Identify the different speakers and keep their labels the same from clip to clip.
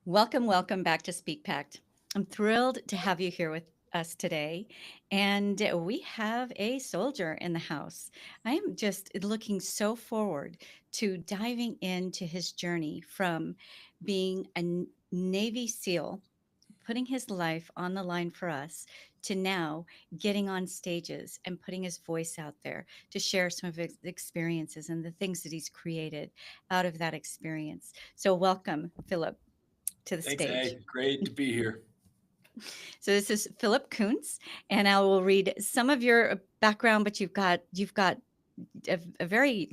Speaker 1: Welcome, welcome back to Speak Pact. I'm thrilled to have you here with us today. And we have a soldier in the house. I am just looking so forward to diving into his journey from being a Navy SEAL, putting his life on the line for us, to now getting on stages and putting his voice out there to share some of his experiences and the things that he's created out of that experience. So, welcome, Philip, to the
Speaker 2: Thanks,
Speaker 1: stage.
Speaker 2: A. Great to be here.
Speaker 1: So this is Philip Kuntz, and I will read some of your background, but you've got a very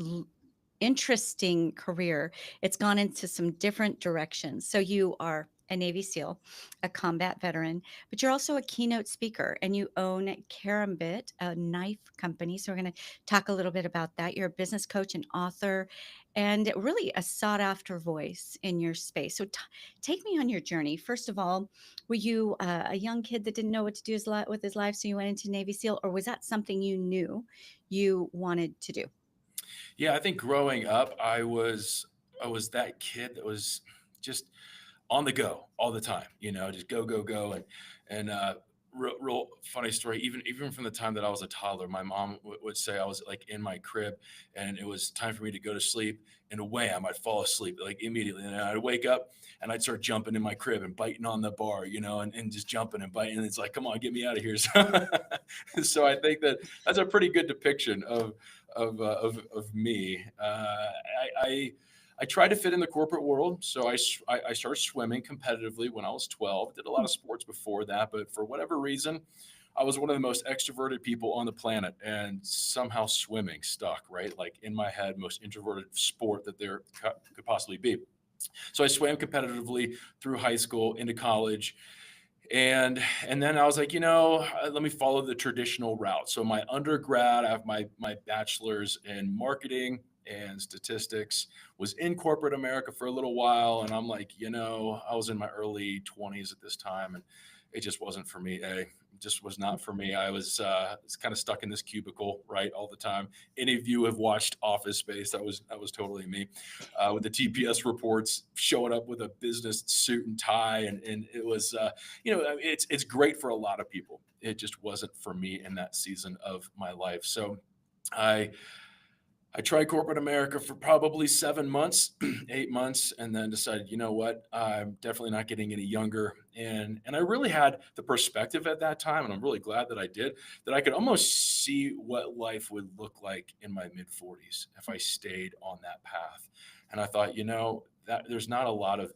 Speaker 1: interesting career. It's gone into some different directions. So you are a Navy SEAL, a combat veteran, but you're also a keynote speaker and you own Karambit, a knife company. So we're going to talk a little bit about that. You're a business coach and author and really a sought after voice in your space. So take me on your journey. First of all, were you a young kid that didn't know what to do with his life? So you went into Navy SEAL, or was that something you knew you wanted to do?
Speaker 2: Yeah, I think growing up, I was that kid that was just on the go all the time. Just go, go, go, and real funny story. Even from the time that I was a toddler, my mom would say I was like in my crib, and it was time for me to go to sleep. And away I might fall asleep like immediately, and I'd wake up and I'd start jumping in my crib and biting on the bar, and just jumping and biting. And it's like, come on, get me out of here. So I think that's a pretty good depiction of me. I tried to fit in the corporate world, so I started swimming competitively when I was 12. Did a lot of sports before that, but for whatever reason, I was one of the most extroverted people on the planet, and somehow swimming stuck, right? Like in my head, most introverted sport that there could possibly be. So I swam competitively through high school into college, and then I was like, let me follow the traditional route. So my undergrad, I have my bachelor's in marketing and statistics, was in corporate America for a little while, and I'm like, I was in my early 20s at this time, and it just wasn't for me. It just was not for me. I was kind of stuck in this cubicle, right, all the time. Any of you have watched Office Space? That was totally me, with the TPS reports, showing up with a business suit and tie, and it was, it's great for a lot of people. It just wasn't for me in that season of my life. So I I tried corporate America for probably 7 months, 8 months, and then decided, you know what, I'm definitely not getting any younger. And I really had the perspective at that time, and I'm really glad that I did, that I could almost see what life would look like in my mid 40s if I stayed on that path. And I thought, that there's not a lot of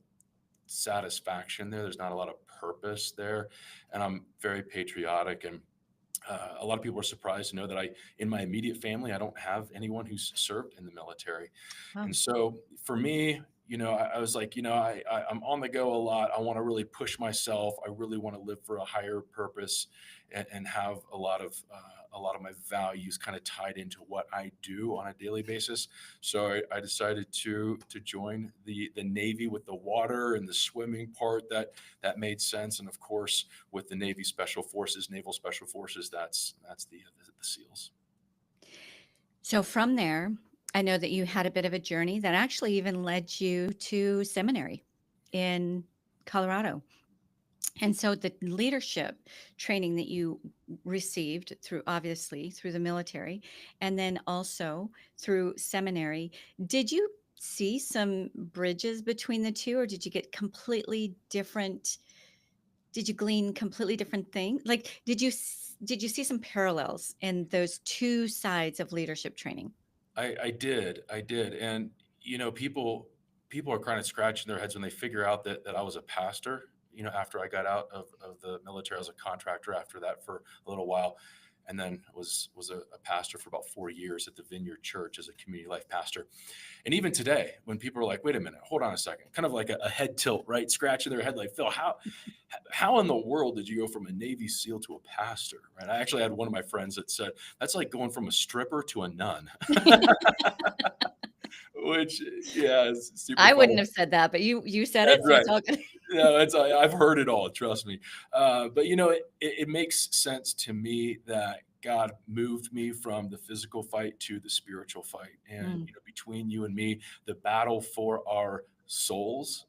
Speaker 2: satisfaction there. There's not a lot of purpose there. And I'm very patriotic, and a lot of people are surprised to know that in my immediate family, I don't have anyone who's served in the military.
Speaker 1: Wow.
Speaker 2: And so for me, I was like, I'm on the go a lot. I want to really push myself. I really want to live for a higher purpose, and have a lot of my values kind of tied into what I do on a daily basis. So I decided to join the Navy with the water and the swimming part that made sense. And of course, with the Navy Special Forces, Naval Special Forces, that's the SEALs.
Speaker 1: So from there, I know that you had a bit of a journey that actually even led you to seminary in Colorado. And so the leadership training that you received through, obviously through the military, and then also through seminary, did you see some bridges between the two, or did you get completely different? Did you glean completely different things? Like, did you see some parallels in those two sides of leadership training?
Speaker 2: I did, and people are kind of scratching their heads when they figure out that I was a pastor. After I got out of the military, I was a contractor after that for a little while, and then was a pastor for about 4 years at the Vineyard Church as a community life pastor. And even today, when people are like, "Wait a minute, hold on a second," kind of like a head tilt, right, scratching their head, like, Phil, how in the world did you go from a Navy SEAL to a pastor? Right? I actually had one of my friends that said that's like going from a stripper to a nun. Which, yeah, is super
Speaker 1: I
Speaker 2: funny.
Speaker 1: wouldn't have said that, but you said
Speaker 2: That's
Speaker 1: it, so
Speaker 2: right.
Speaker 1: it's all good.
Speaker 2: No, I've heard it all, trust me. But, it makes sense to me that God moved me from the physical fight to the spiritual fight. And,
Speaker 1: Mm,
Speaker 2: between you and me, the battle for our souls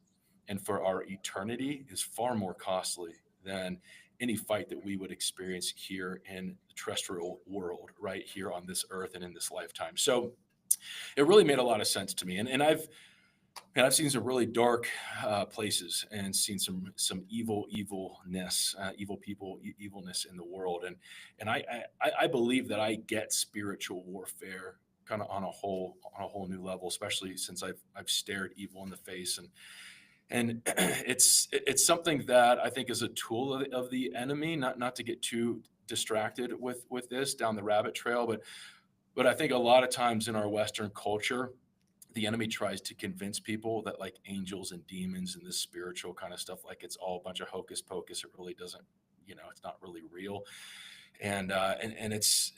Speaker 2: and for our eternity is far more costly than any fight that we would experience here in the terrestrial world, right here on this earth and in this lifetime. So it really made a lot of sense to me. And I've seen some really dark places and seen some evilness, evil people, evilness in the world. And I believe that I get spiritual warfare kind of on a whole new level, especially since I've stared evil in the face. And it's something that I think is a tool of the enemy. Not to get too distracted with this down the rabbit trail, but I think a lot of times in our Western culture, the enemy tries to convince people that like angels and demons and this spiritual kind of stuff, like it's all a bunch of hocus pocus. It really doesn't, it's not really real. And that's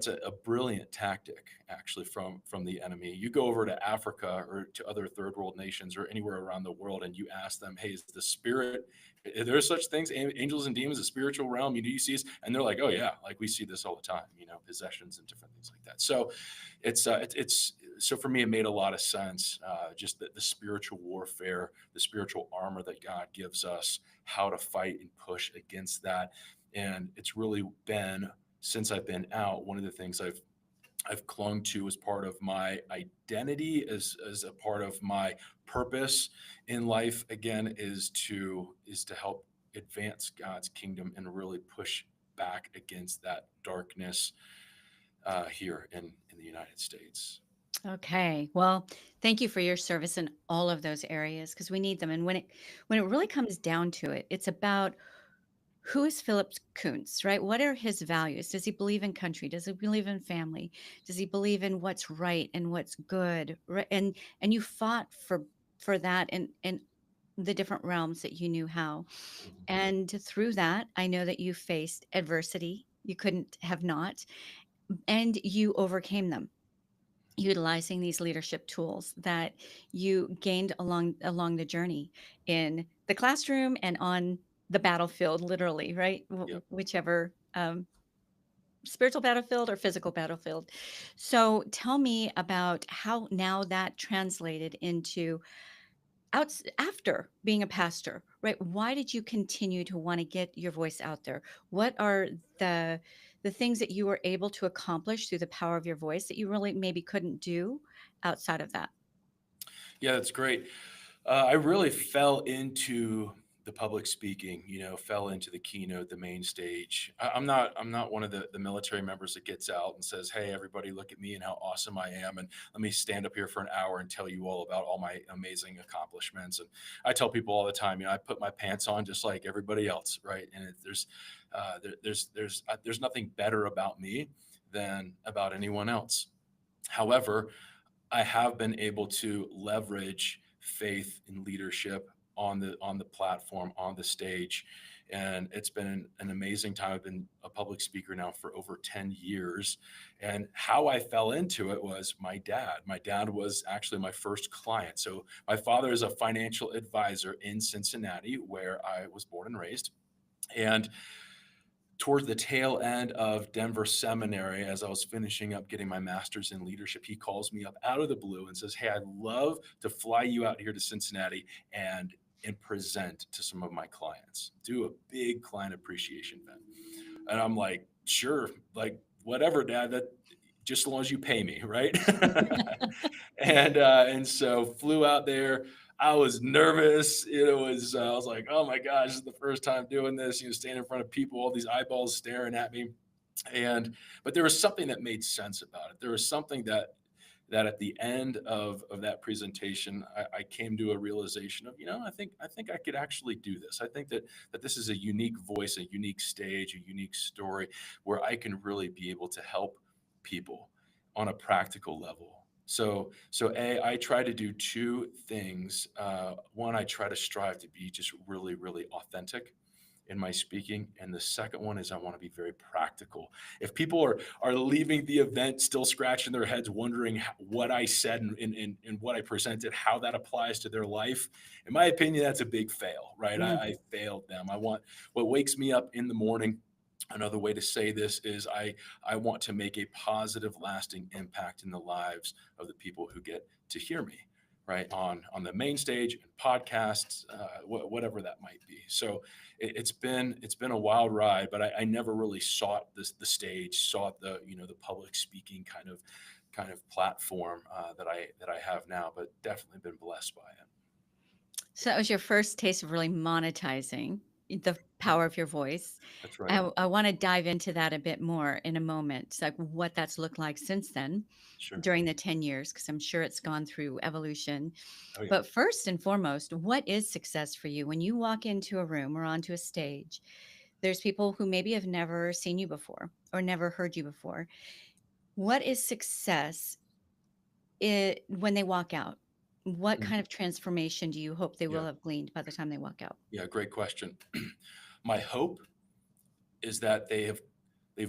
Speaker 2: a brilliant tactic actually from the enemy. You go over to Africa or to other third world nations or anywhere around the world, and you ask them, "Hey, is the spirit? Are there such things, angels and demons, a spiritual realm? You see this?" And they're like, "Oh yeah, like we see this all the time. Possessions and different things like that." So it's so for me, it made a lot of sense. Just the spiritual warfare, the spiritual armor that God gives us, how to fight and push against that. And it's really been, since I've been out, one of the things I've clung to as part of my identity, as a part of my purpose in life, again, is to help advance God's kingdom and really push back against that darkness here in the United States.
Speaker 1: Okay. Well, thank you for your service in all of those areas because we need them. And when it really comes down to it, it's about who is Philip Kuntz, right? What are his values? Does he believe in country? Does he believe in family? Does he believe in what's right and what's good? Right? And you fought for that in the different realms that you knew how.
Speaker 2: Mhm.
Speaker 1: And through that, I know that you faced adversity. You couldn't have not, and you overcame them utilizing these leadership tools that you gained along the journey in the classroom and on the battlefield, literally, right?
Speaker 2: Yep.
Speaker 1: Whichever spiritual battlefield or physical battlefield. So tell me about how now that translated into after being a pastor, right? Why did you continue to want to get your voice out there? What are the the things that you were able to accomplish through the power of your voice that you really maybe couldn't do outside of that?
Speaker 2: Yeah, that's great. I really fell into the public speaking, fell into the keynote, the main stage. I'm not one of the military members that gets out and says, "Hey, everybody, look at me and how awesome I am, and let me stand up here for an hour and tell you all about all my amazing accomplishments." And I tell people all the time, I put my pants on just like everybody else, right? And there's nothing better about me than about anyone else. However, I have been able to leverage faith and leadership on the platform, on the stage, and it's been an amazing time. I've been a public speaker now for over 10 years, and how I fell into it was my dad. My dad was actually my first client. So my father is a financial advisor in Cincinnati, where I was born and raised, and towards the tail end of Denver Seminary, as I was finishing up getting my master's in leadership, he calls me up out of the blue and says, "Hey, I'd love to fly you out here to Cincinnati and present to some of my clients, do a big client appreciation event." And I'm like, "Sure, like whatever, Dad. That just as long as you pay me, right?" And so flew out there. I was nervous. I was like, "Oh my gosh, this is the first time doing this." Standing in front of people, all these eyeballs staring at me, but there was something that made sense about it. There was something that at the end of that presentation, I came to a realization of, I think I could actually do this. I think that this is a unique voice, a unique stage, a unique story where I can really be able to help people on a practical level. So I try to do two things. One, I try to strive to be just really, really authentic in my speaking, and the second one is I want to be very practical. If people are leaving the event still scratching their heads, wondering what I said and what I presented, how that applies to their life, in my opinion, that's a big fail, right? I,
Speaker 1: Mm.
Speaker 2: I failed them. I want what wakes me up in the morning. Another way to say this is I want to make a positive, lasting impact in the lives of the people who get to hear me, right? On the main stage and podcasts, whatever that might be. So it's been a wild ride, but I never really sought the stage, sought the public speaking kind of platform that I have now, but definitely been blessed by it.
Speaker 1: So that was your first taste of really monetizing the
Speaker 2: Yeah,
Speaker 1: power of your voice.
Speaker 2: that's right.
Speaker 1: I want to dive into that a bit more in a moment, like what that's looked like since then
Speaker 2: Sure.
Speaker 1: during the 10 years, because I'm sure it's gone through evolution.
Speaker 2: Oh yeah.
Speaker 1: But first and foremost, what is success for you? When you walk into a room or onto a stage, there's people who maybe have never seen you before or never heard you before. What is success when they walk out? What
Speaker 2: Mm,
Speaker 1: kind of transformation do you hope they will
Speaker 2: yeah.
Speaker 1: have gleaned by the time they walk out?
Speaker 2: Yeah. Great question. My hope is that they've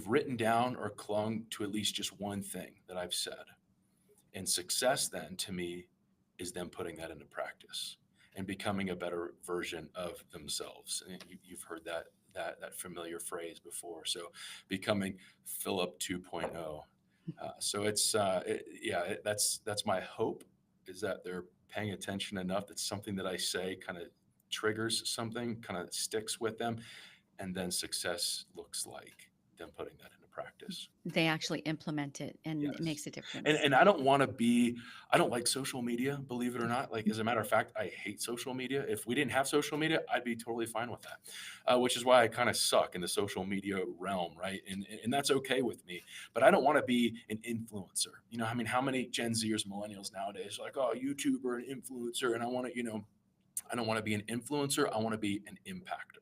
Speaker 2: written down or clung to at least just one thing that I've said. And success then to me is them putting that into practice and becoming a better version of themselves. And you've heard that familiar phrase before. So becoming Philip 2.0. So that's my hope, is that they're paying attention enough that something that I say kind of triggers something, kind of sticks with them, and then success looks like them putting that into practice.
Speaker 1: They actually implement it and it
Speaker 2: Yes.
Speaker 1: makes a
Speaker 2: And
Speaker 1: difference.
Speaker 2: and I don't like social media, believe it or not. Like, as a matter of fact, I hate social media. If we didn't have social media, I'd be totally fine with that. Which is why I kind of suck in the social media realm, right? And that's okay with me. But I don't want to be an influencer. I mean, how many Gen Zers, millennials nowadays are like, oh, YouTuber and influencer, and I don't want to be an influencer. I want to be an impactor.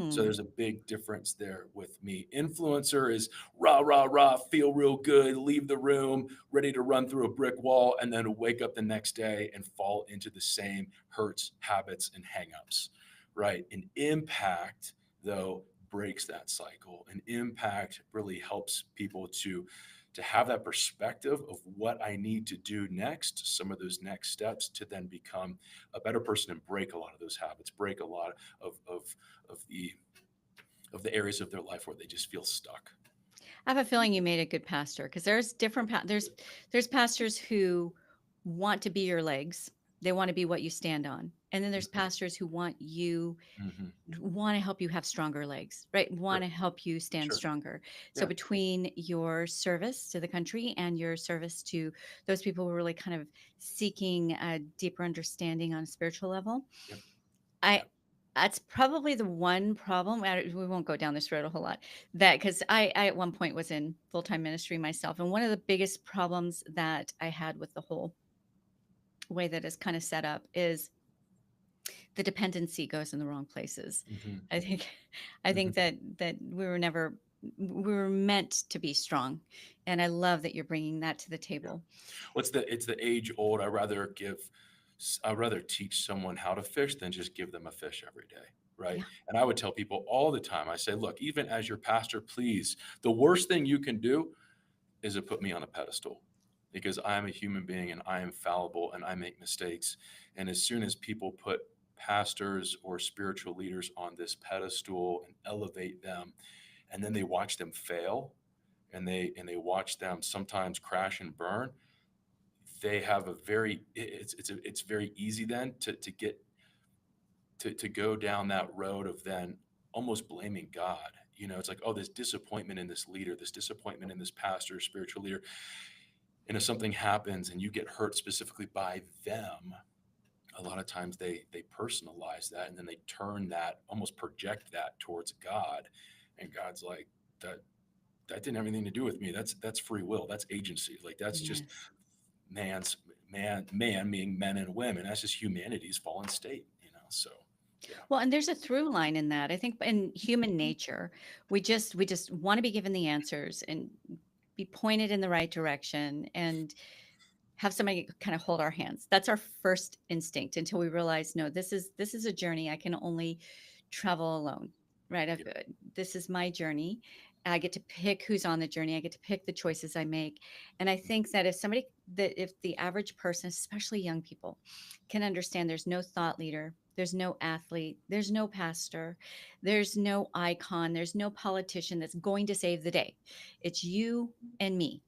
Speaker 2: So
Speaker 1: Mm.
Speaker 2: there's a big difference there with me. Influencer is rah, rah, rah, feel real good, leave the room, ready to run through a brick wall, and then wake up the next day and fall into the same hurts, habits, and hangups, right? An impact, though, breaks that cycle. An impact really helps people to have that perspective of what I need to do next, some of those next steps to then become a better person and break a lot of those habits, break a lot of the areas of their life where they just feel stuck.
Speaker 1: I have a feeling you made a good pastor because there's different there's pastors who want to be your legs. They want to be what you stand on. And then there's
Speaker 2: Mhm,
Speaker 1: pastors who
Speaker 2: mhm.
Speaker 1: want to help you have stronger legs, right? Want
Speaker 2: Sure,
Speaker 1: to help you stand
Speaker 2: sure.
Speaker 1: stronger. So
Speaker 2: Yeah,
Speaker 1: between your service to the country and your service to those people who are really kind of seeking a deeper understanding on a spiritual level,
Speaker 2: yep,
Speaker 1: I
Speaker 2: yep.
Speaker 1: that's probably the one problem. We won't go down this road a whole lot. That because I at one point was in full time ministry myself, and one of the biggest problems that I had with the whole way that is kind of set up is the dependency goes in the wrong places.
Speaker 2: Mhm,
Speaker 1: I think I think
Speaker 2: mhm.
Speaker 1: that we were meant to be strong, and I love that you're bringing that to the
Speaker 2: Yeah.
Speaker 1: table.
Speaker 2: It's the age old, I'd rather teach someone how to fish than just give them a fish every day, right?
Speaker 1: Yeah,
Speaker 2: And I would tell people all the time, I say, "Look, even as your pastor, please, the worst thing you can do is to put me on a pedestal, because I am a human being and I am fallible and I make mistakes. And as soon as people put pastors or spiritual leaders on this pedestal and elevate them, and then they watch them fail, and they watch them sometimes crash and burn, they have a very it's very easy then to get to go down that road of then almost blaming God. It's like, oh, this disappointment in this leader, this disappointment in this pastor, spiritual leader. And if something happens and you get hurt specifically by them, a lot of times they personalize that, and then they turn that, almost project that towards God. And God's like, that didn't have anything to do with me. That's free will. That's agency. Like, that's just
Speaker 1: yes.
Speaker 2: man's man being men and women. That's just humanity's fallen state. So yeah.
Speaker 1: Well, and there's a through line in that. I think in human nature, we just want to be given the answers and be pointed in the right direction and have somebody kind of hold our hands. That's our first instinct until we realize, no, this is a journey. I can only travel alone, right?
Speaker 2: Yeah.
Speaker 1: This is my journey. I get to pick who's on the journey. I get to pick the choices I make. And I think that if the average person, especially young people, can understand there's no thought leader, there's no athlete, there's no pastor, there's no icon, there's no politician that's going to save the day. It's you and me.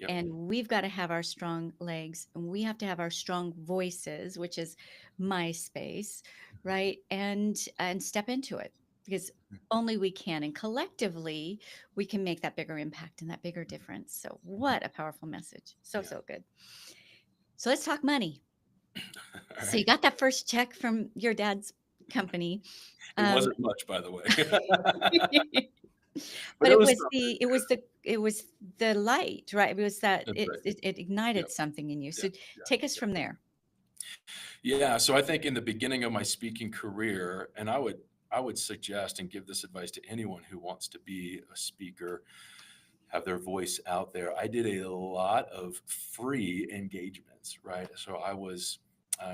Speaker 2: Yep.
Speaker 1: and we've got to have our strong legs, and we have to have our strong voices, which is my space,
Speaker 2: Mhm.
Speaker 1: right? And step into it, because
Speaker 2: Mhm.
Speaker 1: only we can, and collectively we can make that bigger impact and that bigger difference. So
Speaker 2: Mhm.
Speaker 1: what a powerful message. So,
Speaker 2: Yeah.
Speaker 1: so good. So let's talk money.
Speaker 2: All
Speaker 1: So you
Speaker 2: right.
Speaker 1: got that first check from your dad's company.
Speaker 2: It
Speaker 1: Um,
Speaker 2: wasn't much, by the way. But
Speaker 1: but
Speaker 2: it
Speaker 1: it
Speaker 2: was
Speaker 1: was
Speaker 2: something.
Speaker 1: the light, right? It was that
Speaker 2: That's right.
Speaker 1: it ignited
Speaker 2: Yep.
Speaker 1: something in you.
Speaker 2: Yeah.
Speaker 1: So
Speaker 2: Yeah.
Speaker 1: take us
Speaker 2: Yeah.
Speaker 1: from there.
Speaker 2: Yeah, so I think in the beginning of my speaking career, and I would suggest and give this advice to anyone who wants to be a speaker, have their voice out there. I did a lot of free engagements, right? So I was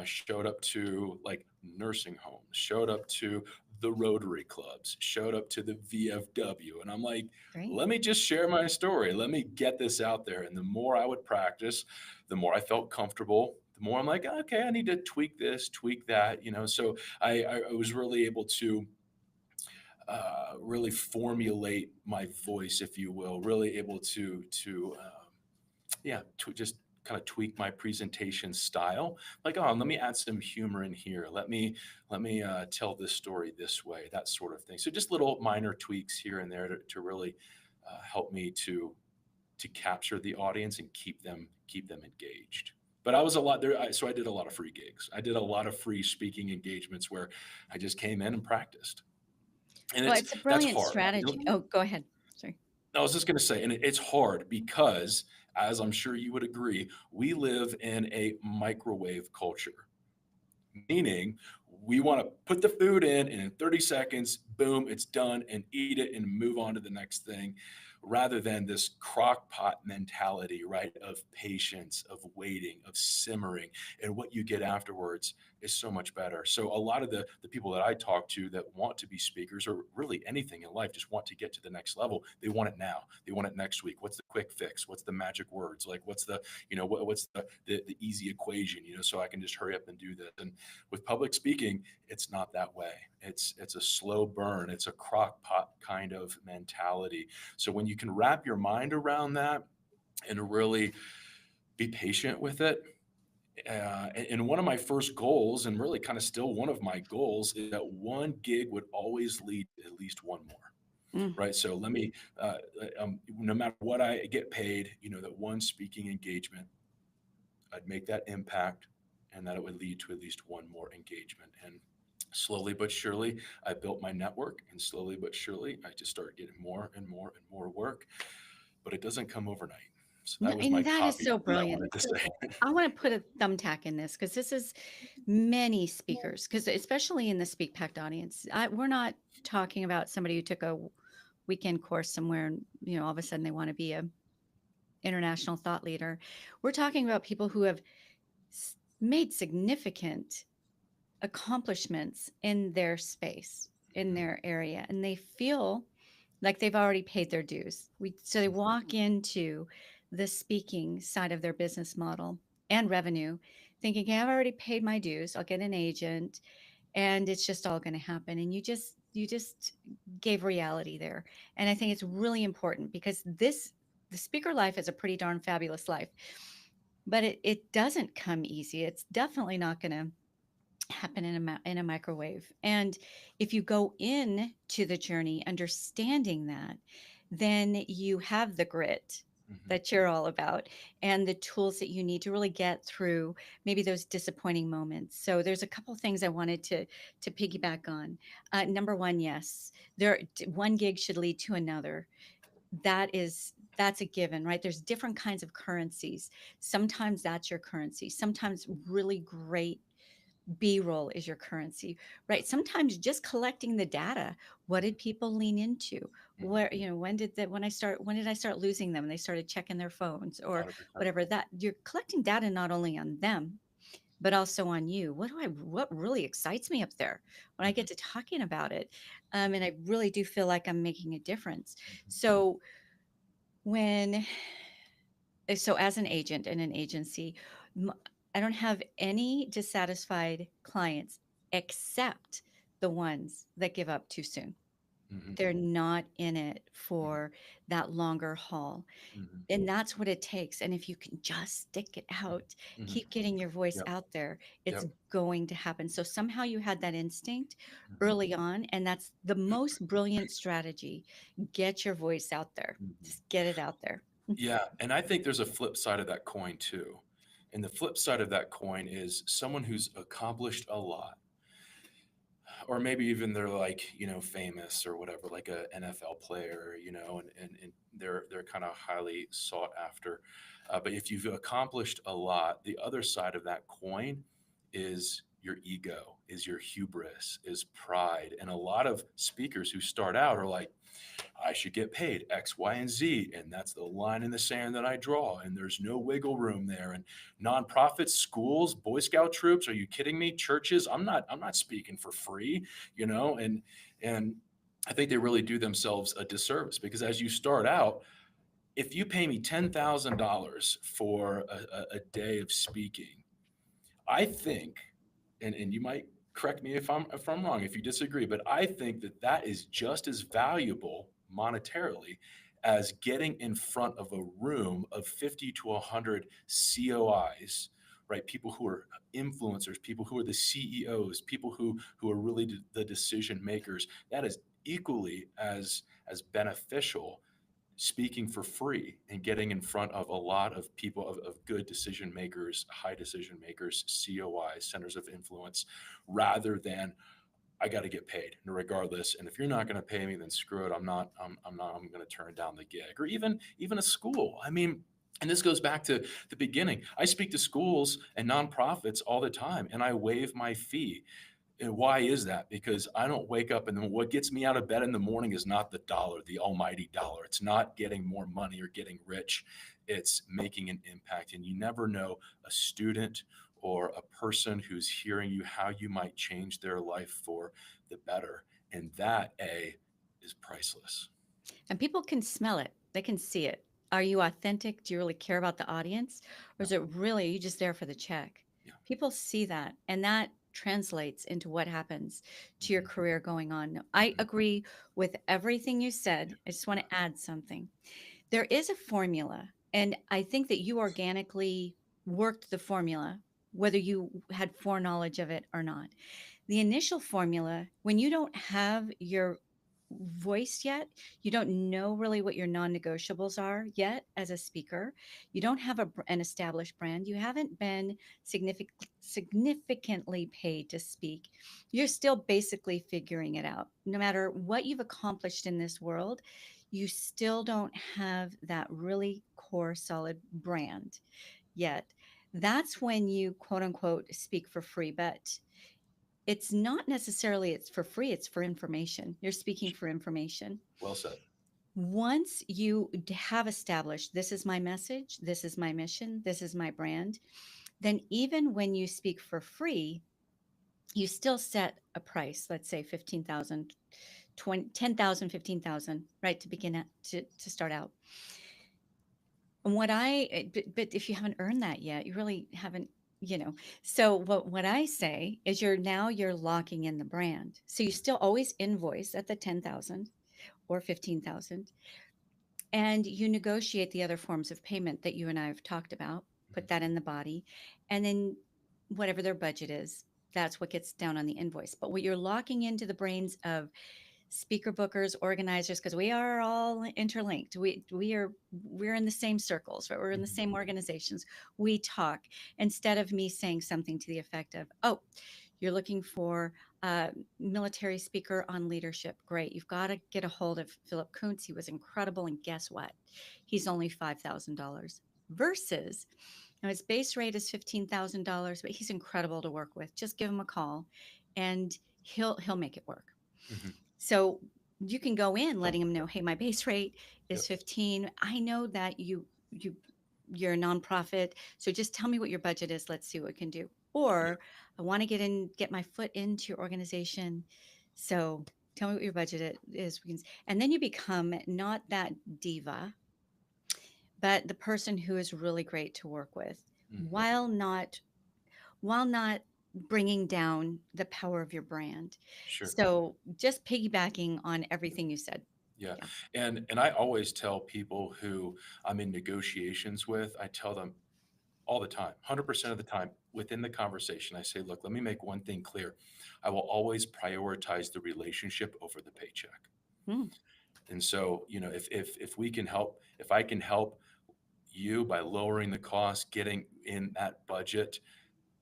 Speaker 2: showed up to like nursing homes, showed up to the Rotary clubs, showed up to the VFW, and I'm like,
Speaker 1: Great.
Speaker 2: let me just share my story. Let me get this out there. And the more I would practice, the more I felt comfortable. The more I'm like, okay, I need to tweak this, tweak that, So I was really able to really formulate my voice, if you will, really able to just kind of tweak my presentation style. Like, oh, let me add some humor in here. Let me tell this story this way, that sort of thing. So just little minor tweaks here and there to really help me to capture the audience and keep them engaged. But I was a lot there, so I did a lot of free gigs. I did a lot of free speaking engagements where I just came in and practiced, and
Speaker 1: Well,
Speaker 2: it's
Speaker 1: it's a
Speaker 2: that's
Speaker 1: brilliant
Speaker 2: hard.
Speaker 1: strategy. Oh, go ahead. Sorry.
Speaker 2: I was just going to say, and it's hard because, as I'm sure you would agree, we live in a microwave culture, meaning we want to put the food in, and in 30 seconds, boom, it's done, and eat it and move on to the next thing, rather than this crock pot mentality, right? Of patience, of waiting, of simmering, and what you get afterwards is so much better. So a lot of the people that I talk to that want to be speakers, or really anything in life, just want to get to the next level. They want it now. They want it next week. What's the quick fix? What's the magic words? Like, what's the what's the easy equation? So I can just hurry up and do this. And with public speaking, it's not that way. It's a slow burn. It's a crock pot kind of mentality. So when you can wrap your mind around that and really be patient with it, and one of my first goals, and really kind of still one of my goals, is that one gig would always lead to at least one more.
Speaker 1: Mm.
Speaker 2: Right. So let me, no matter what I get paid, that one speaking engagement, I'd make that impact, and that it would lead to at least one more engagement. And slowly but surely, I built my network, and slowly but surely, I just started getting more and more and more work. But it doesn't come overnight. So
Speaker 1: No,
Speaker 2: that was my
Speaker 1: and that is
Speaker 2: copy
Speaker 1: so
Speaker 2: that I
Speaker 1: brilliant.
Speaker 2: wanted to
Speaker 1: So
Speaker 2: say.
Speaker 1: I want to put a thumbtack in this, because this is many speakers, because especially in the Speak Packed audience, we're not talking about somebody who took a weekend course somewhere and all of a sudden they want to be a international thought leader. We're talking about people who have made significant accomplishments in their space, in
Speaker 2: Mhm,
Speaker 1: their area, and they feel like they've already paid their dues. So they walk into the speaking side of their business model and revenue thinking, "Okay, I've already paid my dues. I'll get an agent and it's just all going to happen." And you just gave reality there. And I think it's really important, because the speaker life is a pretty darn fabulous life, but it doesn't come easy. It's definitely not going to happen in a microwave. And if you go in to the journey understanding that, then you have the grit
Speaker 2: mhm.
Speaker 1: that you're all about, and the tools that you need to really get through maybe those disappointing moments. So there's a couple things I wanted to piggyback on. Number one, yes, one gig should lead to another. That's a given, right? There's different kinds of currencies. Sometimes that's your currency. Sometimes really great B-roll is your currency, right? Sometimes just collecting the data. What did people lean into?
Speaker 2: Mhm.
Speaker 1: When did I start losing them? And they started checking their phones or
Speaker 2: 100%.
Speaker 1: whatever. That you're collecting data not only on them, but also on you. What really excites me up there when I
Speaker 2: Mhm,
Speaker 1: get to talking about it? And I really do feel like I'm making a difference.
Speaker 2: mhm,
Speaker 1: So when so as an agent in an agency, m- I don't have any dissatisfied clients except the ones that give up too soon.
Speaker 2: Mhm.
Speaker 1: They're not in it for that longer haul.
Speaker 2: Mhm.
Speaker 1: And that's what it takes. And if you can just stick it out,
Speaker 2: Mhm.
Speaker 1: keep getting your voice
Speaker 2: Yep.
Speaker 1: out there, it's
Speaker 2: Yep.
Speaker 1: going to happen. So somehow you had that instinct
Speaker 2: Mhm.
Speaker 1: early on, and that's the most brilliant strategy. Get your voice out there.
Speaker 2: Mhm.
Speaker 1: Just get it out there.
Speaker 2: Yeah, and I think there's a flip side of that coin too. And the flip side of that coin is someone who's accomplished a lot, or maybe even they're like, famous or whatever, like a NFL player, and they're kind of highly sought after. But if you've accomplished a lot, the other side of that coin is your ego, is your hubris, is pride. And a lot of speakers who start out are like, I should get paid X, Y, and Z. And that's the line in the sand that I draw. And there's no wiggle room there. And nonprofits, schools, Boy Scout troops, are you kidding me? Churches, I'm not speaking for free, and I think they really do themselves a disservice because as you start out, if you pay me $10,000 for a day of speaking, I think, and you might correct me if I'm wrong, if you disagree, but I think that that is just as valuable monetarily as getting in front of a room of 50 to 100 COIs, right? People who are influencers, people who are the CEOs, people who are really the decision makers. That is equally as beneficial speaking for free and getting in front of a lot of people of good decision makers, high decision makers, COIs, centers of influence, rather than I got to get paid regardless. And if you're not going to pay me, then screw it. I'm going to turn down the gig or even a school. I mean, and this goes back to the beginning. I speak to schools and nonprofits all the time and I waive my fee. And why is that? Because I don't wake up and then what gets me out of bed in the morning is not the dollar, the almighty dollar. It's not getting more money or getting rich. It's making an impact. And you never know a student or a person who's hearing you how you might change their life for the better. And that is priceless.
Speaker 1: And people can smell it, they can see it. Are you authentic? Do you really care about the audience? Or
Speaker 2: Yeah.
Speaker 1: is it really you just there for the check?
Speaker 2: Yeah.
Speaker 1: People see that, and that translates into what happens to your
Speaker 2: Mhm.
Speaker 1: career going on. No, I
Speaker 2: Mhm.
Speaker 1: agree with everything you said. I just want
Speaker 2: Yeah.
Speaker 1: to add something. There is a formula, and I think that you organically worked the formula, whether you had foreknowledge of it or not. The initial formula, when you don't have your voice yet, you don't know really what your non-negotiables are yet as a speaker. You don't have an established brand. You haven't been significantly paid to speak. You're still basically figuring it out. No matter what you've accomplished in this world, you still don't have that really core solid brand yet. That's when you quote unquote speak for free, but it's not necessarily it's for free, it's for information. You're speaking for information.
Speaker 2: Well said.
Speaker 1: Once you have established this is my message, this is my mission, this is my brand, then even when you speak for free, you still set a price, let's say 15,000, 10,000, 15,000, right, to begin at, to start out. And but if you haven't earned that yet, you really haven't, you know. So what I say is you're locking in the brand. So you still always invoice at the 10,000 or 15,000, and you negotiate the other forms of payment that you and I have talked about, put
Speaker 2: Mhm.
Speaker 1: that in the body, and then whatever their budget is, that's what gets down on the invoice. But what you're locking into the brains of speaker bookers, organizers, because we are all interlinked. We're in the same circles, right? We're in the
Speaker 2: Mhm.
Speaker 1: same organizations. We talk instead of me saying something to the effect of, "Oh, you're looking for a military speaker on leadership. Great. You've got to get a hold of Philip Kuntz. He was incredible. And guess what? He's only $5,000 versus now his base rate is $15,000, but he's incredible to work with. Just give him a call and he'll make it work."
Speaker 2: Mhm.
Speaker 1: So you can go in letting them know, hey, my base rate is
Speaker 2: Yep.
Speaker 1: 15. I know that you're a nonprofit. So just tell me what your budget is. Let's see what we can do.
Speaker 2: Yeah.
Speaker 1: Or I want to get my foot into your organization. So tell me what your budget is. And then you become not that diva, but the person who is really great to work with
Speaker 2: Mhm.
Speaker 1: while not bringing down the power of your brand.
Speaker 2: Sure.
Speaker 1: So just piggybacking on everything you said.
Speaker 2: Yeah.
Speaker 1: Yeah.
Speaker 2: And I always tell people who I'm in negotiations with, I tell them all the time, 100% of the time within the conversation, I say, look, let me make one thing clear. I will always prioritize the relationship over the paycheck.
Speaker 1: Mm,
Speaker 2: And so, if we can help, if I can help you by lowering the cost, getting in that budget,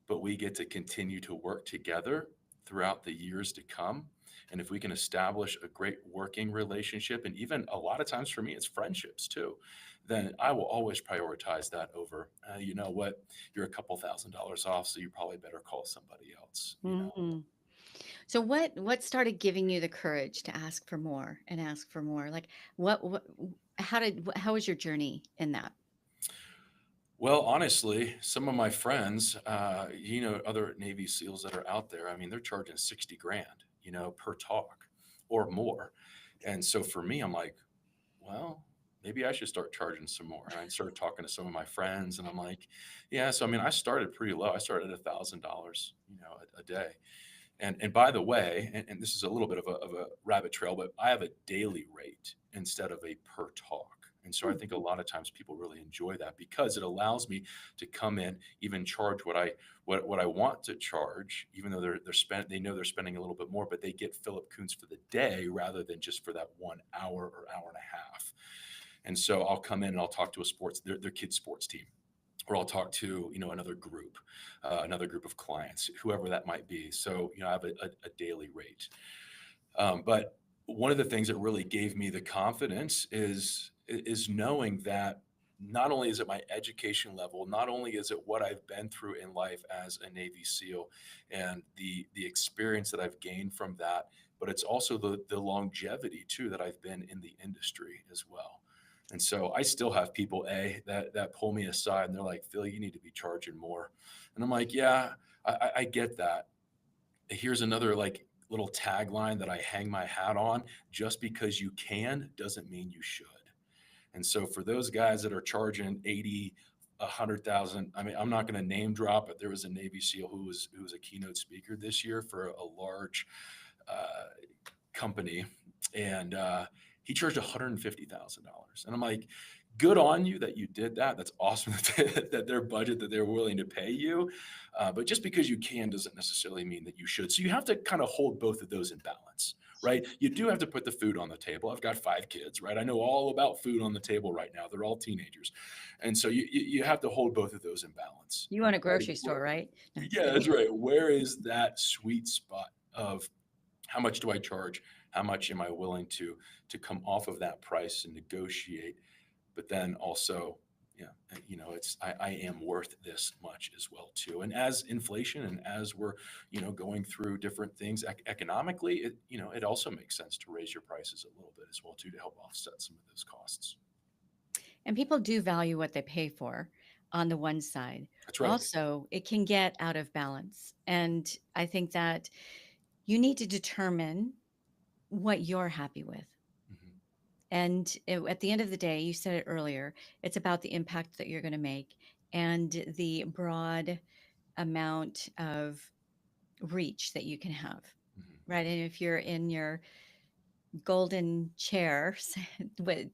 Speaker 2: but we get to continue to work together throughout the years to come. And if we can establish a great working relationship, and even a lot of times for me, it's friendships too, then I will always prioritize that over, you know what, you're a couple $1,000s off, so you probably better call somebody else, you know?
Speaker 1: mm. So what started giving you the courage to ask for more and ask for more? Like what how was your journey in that?
Speaker 2: Well, honestly, some of my friends, other Navy SEALs that are out there, I mean, they're charging 60 grand, per talk or more. And so for me, I'm like, well, maybe I should start charging some more. And I started talking to some of my friends, and I'm like, yeah. So I mean, I started pretty low. I started at $1,000, a day. And by the way, and this is a little bit of a rabbit trail, but I have a daily rate instead of a per talk. And so I
Speaker 1: Hmm.
Speaker 2: think a lot of times people really enjoy that because it allows me to come in, even charge what I want to charge, even though they know they're spending a little bit more, but they get Philip Kuntz for the day rather than just for that 1 hour or hour and a half. And so I'll come in and I'll talk to their kids sports team, or I'll talk to, another group of clients, whoever that might be. So, I have a daily rate. But one of the things that really gave me the confidence is knowing that not only is it my education level, not only is it what I've been through in life as a Navy SEAL and the experience that I've gained from that, but it's also the longevity too that I've been in the industry as well. And so I still have people that pull me aside and they're like, Phil, you need to be charging more. And I'm like, yeah, I get that. Here's another like little tagline that I hang my hat on. Just because you can doesn't mean you should. And so for those guys that are charging 80, 100,000, I mean, I'm not going to name drop, but there was a Navy SEAL who was a keynote speaker this year for a large uh, company, and he charged $150,000. And I'm like, good on you that you did that. That's awesome that their budget that they're willing to pay you. But just because you can doesn't necessarily mean that you should. So you have to kind of hold both of those in balance, right? You do have to put the food on the table. I've got 5 kids, right? I know all about food on the table right now. They're all teenagers. And so you have to hold both of those in balance.
Speaker 1: You own a
Speaker 2: Right?
Speaker 1: grocery store, right? No, I'm just
Speaker 2: Yeah,
Speaker 1: kidding.
Speaker 2: that's right. Where is that sweet spot of how much do I charge? How much am I willing to come off of that price and negotiate? But then also, yeah, it's I am worth this much as well too. And as inflation and as we're going through different things economically, it also makes sense to raise your prices a little bit as well too to help offset some of those costs.
Speaker 1: And people do value what they pay for on the one side.
Speaker 2: That's right.
Speaker 1: Also, it can get out of balance. And I think that you need to determine what you're happy with.
Speaker 2: Mhm.
Speaker 1: And at the end of the day, you said it earlier, it's about the impact that you're going to make and the broad amount of reach that you can have.
Speaker 2: Mhm.
Speaker 1: Right. And if you're in your golden chair with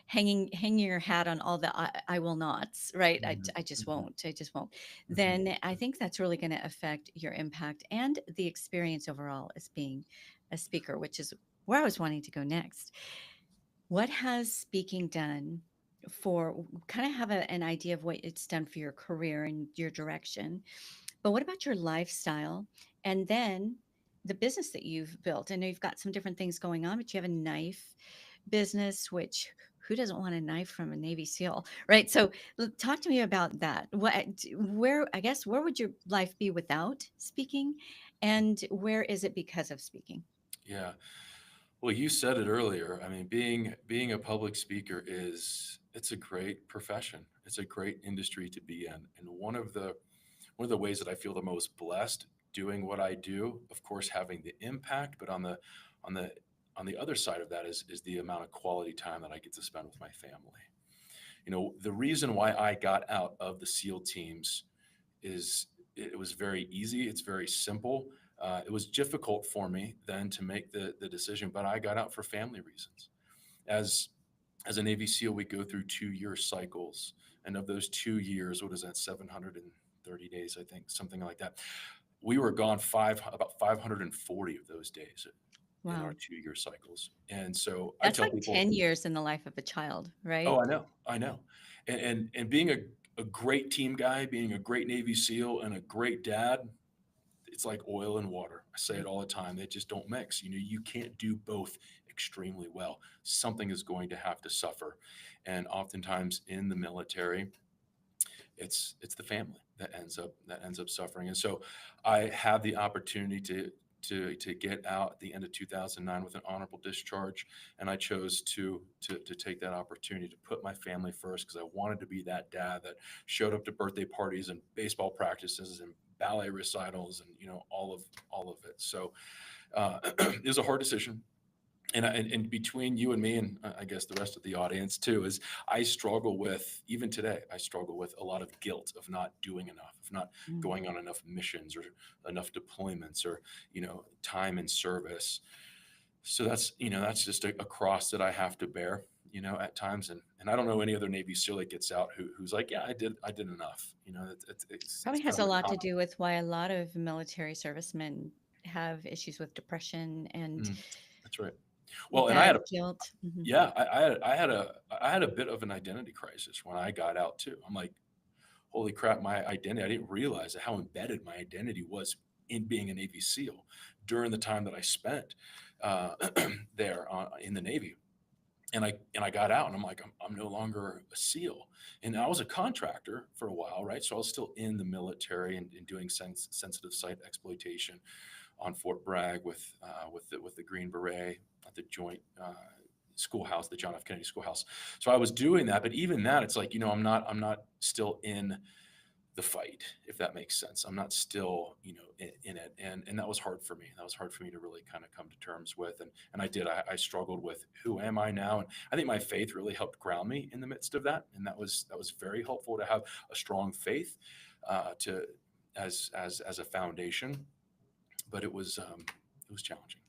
Speaker 1: hanging your hat on all the I will nots, right?
Speaker 2: Mhm.
Speaker 1: I just
Speaker 2: Mhm.
Speaker 1: won't. I just won't.
Speaker 2: Mhm.
Speaker 1: Then I think that's really going to affect your impact and the experience overall as being a speaker, which is where I was wanting to go next. What has speaking done for kind of have an idea of what it's done for your career and your direction? But what about your lifestyle and then the business that you've built? I know you've got some different things going on, but you have a knife business, which who doesn't want a knife from a Navy SEAL, right? So talk to me about that. Where, I guess, where would your life be without speaking? And where is it because of speaking?
Speaker 2: Yeah. Well, you said it earlier. I mean, being a public speaker it's a great profession. It's a great industry to be in. And one of the ways that I feel the most blessed doing what I do, of course, having the impact, but on the on the other side of that is the amount of quality time that I get to spend with my family. The reason why I got out of the SEAL teams is it was very easy. It's very simple. It was difficult for me then to make the decision, but I got out for family reasons. As as a Navy SEAL, we go through 2 year cycles, and of those 2 years, what is that? 730 days, I think, something like that. We were gone about 540 of those days in our
Speaker 1: Wow.
Speaker 2: 2 year cycles, and so I
Speaker 1: That's
Speaker 2: tell
Speaker 1: like
Speaker 2: people,
Speaker 1: 10 years in the life of a child,
Speaker 2: "Oh,
Speaker 1: right?
Speaker 2: I know," and being a great team guy, being a great Navy SEAL, and a great dad, it's like oil and water. I say it all the time. They just don't mix. You can't do both extremely well. Something is going to have to suffer. And oftentimes in the military, it's the family that ends up suffering. And so I had the opportunity to get out at the end of 2009 with an honorable discharge, and I chose to take that opportunity to put my family first because I wanted to be that dad that showed up to birthday parties and baseball practices and ballet recitals and all of it. So it was a hard decision. And between you and me, and I guess the rest of the audience too, is I struggle with, even today, I struggle with a lot of guilt of not doing enough, of not
Speaker 1: Mm.
Speaker 2: going on enough missions or enough deployments or, time in service. So that's just a cross that I have to bear, at times. And I don't know any other Navy SEAL that gets out who's like, yeah, I did enough. It's
Speaker 1: Probably
Speaker 2: kind
Speaker 1: has
Speaker 2: of
Speaker 1: a
Speaker 2: a
Speaker 1: lot to
Speaker 2: common.
Speaker 1: do with why a lot of military servicemen have issues with depression and
Speaker 2: Mm, that's right. Well, and I
Speaker 1: that
Speaker 2: had a
Speaker 1: guilt. Mhm.
Speaker 2: yeah, I had a bit of an identity crisis when I got out too. I'm like, holy crap, my identity. I didn't realize how embedded my identity was in being a Navy SEAL during the time that I spent uh, there in the Navy. And I got out, and I'm like, I'm no longer a SEAL, and I was a contractor for a while, right? So I was still in the military and doing sensitive site exploitation on Fort Bragg with the Green Beret at the Joint Schoolhouse, the John F. Kennedy Schoolhouse. So I was doing that, but even that, it's like, I'm not still in the fight, if that makes sense. I'm not still, in it. And that was hard for me. That was hard for me to really kind of come to terms with. And I did. I struggled with who am I now? And I think my faith really helped ground me in the midst of that. And that was very helpful to have a strong faith to as a foundation. But it was challenging.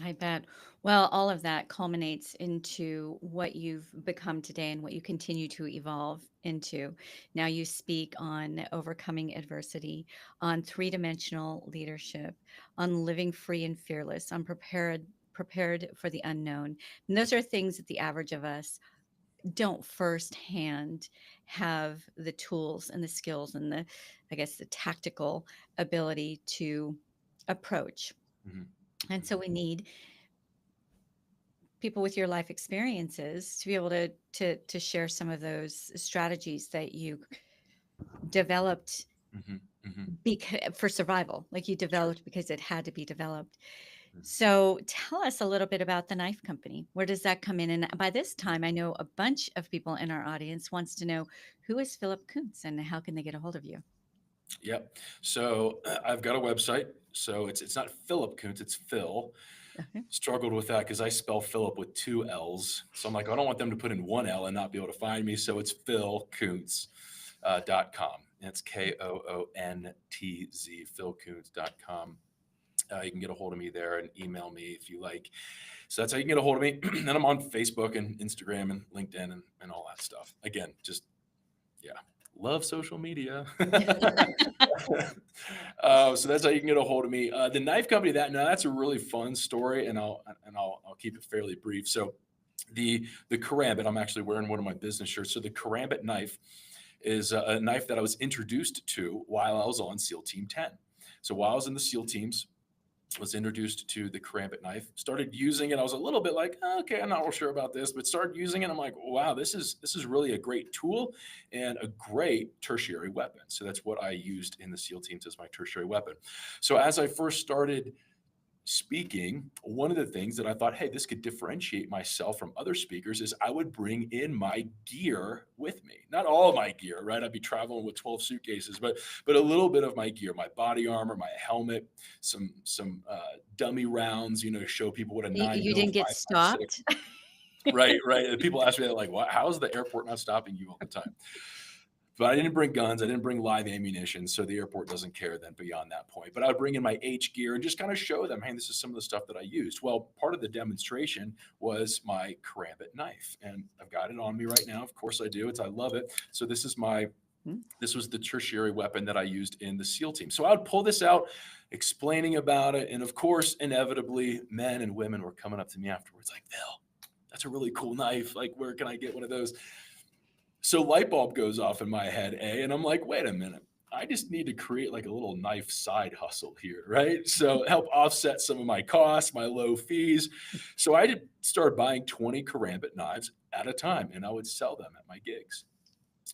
Speaker 1: I bet. Well, all of that culminates into what you've become today and what you continue to evolve into. Now you speak on overcoming adversity, on three-dimensional leadership, on living free and fearless, on prepared for the unknown. And those are things that the average of us don't firsthand have the tools and the skills and the, I guess, the tactical ability to approach.
Speaker 2: Hmm.
Speaker 1: And so
Speaker 2: Hmm.
Speaker 1: we need people with your life experiences to be able to share some of those strategies that you developed
Speaker 2: Hmm. Hmm.
Speaker 1: for survival, like you
Speaker 2: Sure.
Speaker 1: developed because it had to be developed.
Speaker 2: Mhm.
Speaker 1: So tell us a little bit about the knife company. Where does that come in? And by this time, I know a bunch of people in our audience wants to know, who is Philip Kuntz and how can they get a hold of you?
Speaker 2: Yep. So I've got a website. So it's not Philip Kuntz, it's Phil.
Speaker 1: Okay.
Speaker 2: Struggled with that because I spell Philip with two L's. So I'm like, I don't want them to put in one L and not be able to find me. So it's philkuntz.com. And it's KOONTZ, philkuntz.com. You can get a hold of me there and email me if you like. So that's how you can get a hold of me. And I'm on Facebook and Instagram and LinkedIn and all that stuff. Again, just, yeah, love social media. So that's how you can get a hold of me. The knife company, that's a really fun story, and I'll keep it fairly brief. So the Karambit, I'm actually wearing one of my business shirts. So the Karambit knife is a knife that I was introduced to while I was on SEAL Team 10. So while I was in the SEAL teams, was introduced to the Karambit knife, started using it. I was a little bit like, okay, I'm not real sure about this, but started using it. I'm like, wow, this is really a great tool and a great tertiary weapon. So that's what I used in the SEAL teams as my tertiary weapon. So as I first started speaking, one of the things that I thought, hey, this could differentiate myself from other speakers is I would bring in my gear with me. Not all of my gear, right? I'd be traveling with 12 suitcases, but a little bit of my gear, my body armor, my helmet, some dummy rounds, to show people what a nine
Speaker 1: You
Speaker 2: mil
Speaker 1: didn't get
Speaker 2: 5.56.
Speaker 1: stopped?
Speaker 2: Right, right. And people ask me that, like, how is the airport not stopping you all the time? But I didn't bring guns. I didn't bring live ammunition. So the airport doesn't care then beyond that point. But I would bring in my H gear and just kind of show them, hey, this is some of the stuff that I used. Well, part of the demonstration was my Karambit knife. And I've got it on me right now. Of course I do. I love it. So
Speaker 1: Mm.
Speaker 2: this was the tertiary weapon that I used in the SEAL team. So I would pull this out, explaining about it. And of course, inevitably, men and women were coming up to me afterwards like, Phil, that's a really cool knife. Like, where can I get one of those? So light bulb goes off in my head, and I'm like, wait a minute. I just need to create like a little knife side hustle here, right? So help offset some of my costs, my low fees. So I did start buying 20 Karambit knives at a time, and I would sell them at my gigs.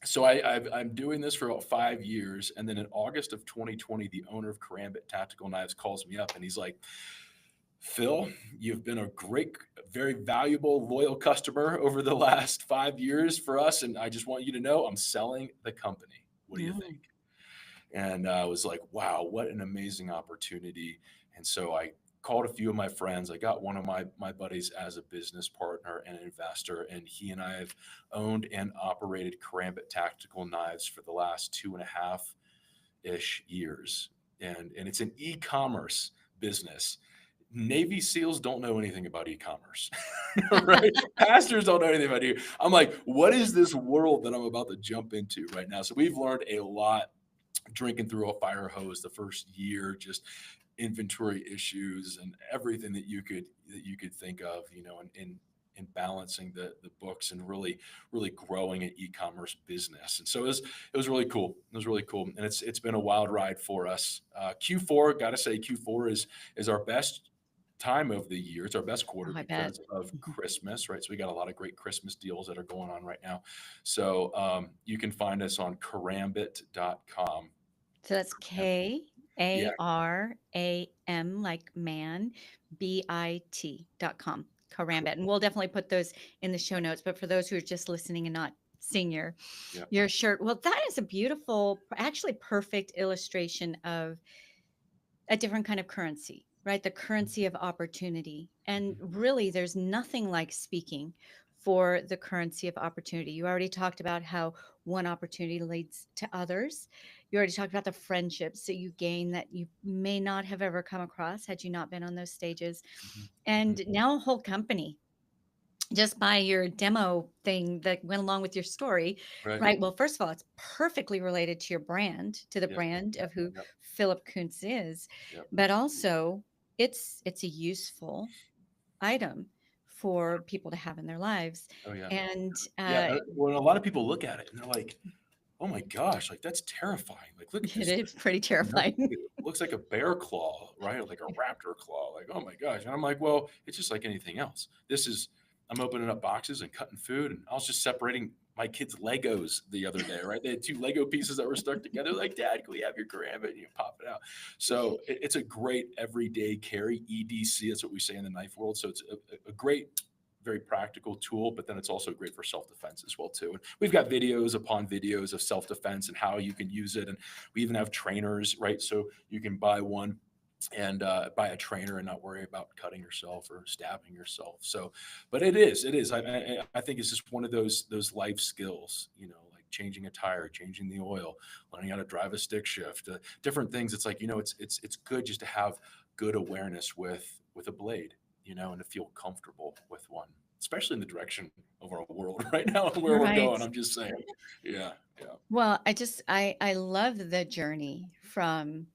Speaker 2: So I'm doing this for about 5 years, and then in August of 2020, the owner of Karambit Tactical Knives calls me up, and he's like, Phil, you've been a great, very valuable, loyal customer over the last 5 years for us. And I just want you to know I'm selling the company. What do you
Speaker 1: Mm.
Speaker 2: think? And I was like, wow, what an amazing opportunity. And so I called a few of my friends. I got one of my buddies as a business partner and an investor. And he and I have owned and operated Karambit Tactical Knives for the last 2.5-ish years. And it's an e-commerce business. Navy SEALs don't know anything about e-commerce, right? Pastors don't know anything about it. I'm like, what is this world that I'm about to jump into right now? So we've learned a lot drinking through a fire hose the first year, just inventory issues and everything that you could think of, in balancing the books and really growing an e-commerce business. And so it was really cool. It was really cool. And it's been a wild ride for us. Q4, gotta say, Q4 is our best time of the year. It's our best quarter
Speaker 1: Oh, I bet.
Speaker 2: because of
Speaker 1: Mhm.
Speaker 2: Christmas, right? So we got a lot of great Christmas deals that are going on right now. So you can find us on karambit.com.
Speaker 1: So that's
Speaker 2: And yeah,
Speaker 1: Karam, like man, bit.com. Karambit. And we'll definitely put those in the show notes. But for those who are just listening and not seeing
Speaker 2: yeah.
Speaker 1: your shirt, well, that is a beautiful, actually perfect illustration of a different kind of currency, right? The currency of opportunity. And
Speaker 2: Mhm.
Speaker 1: really, there's nothing like speaking for the currency of opportunity. You already talked about how one opportunity leads to others. You already talked about the friendships that you gain that you may not have ever come across had you not been on those stages.
Speaker 2: Mhm. Mhm.
Speaker 1: And now a whole company just by your demo thing that went along with your story,
Speaker 2: Right.
Speaker 1: right? Well, first of all, it's perfectly related to your brand, to the
Speaker 2: Yep.
Speaker 1: brand of who
Speaker 2: Yep.
Speaker 1: Philip Kuntz is,
Speaker 2: Yep.
Speaker 1: but also it's a useful item for people to have in their lives.
Speaker 2: Oh yeah.
Speaker 1: And
Speaker 2: Yeah. When a lot of people look at it and they're like, oh my gosh, like that's terrifying. Like, look at
Speaker 1: it
Speaker 2: this.
Speaker 1: is pretty
Speaker 2: Knife.
Speaker 1: terrifying.
Speaker 2: It looks like a bear claw, right? Or like a raptor claw. Like, oh my gosh. And I'm like, well, it's just like anything else. I'm opening up boxes and cutting food. And I was just separating my kids' Legos the other day, right? They had two Lego pieces that were stuck together. Like, Dad, can we have your Karambit? And you pop it out. So it's a great everyday carry, EDC. That's what we say in the knife world. So it's a great, very practical tool, but then it's also great for self-defense as well too. And we've got videos upon videos of self-defense and how you can use it. And we even have trainers, right? So you can buy one and buy a trainer and not worry about cutting yourself or stabbing yourself. So, but it is. I think it's just one of those life skills, like changing a tire, changing the oil, learning how to drive a stick shift, different things. It's like, it's good just to have good awareness with a blade, and to feel comfortable with one, especially in the direction of our world right now and where we're
Speaker 1: Right.
Speaker 2: going. I'm just saying, yeah, yeah,
Speaker 1: Well, I love the journey from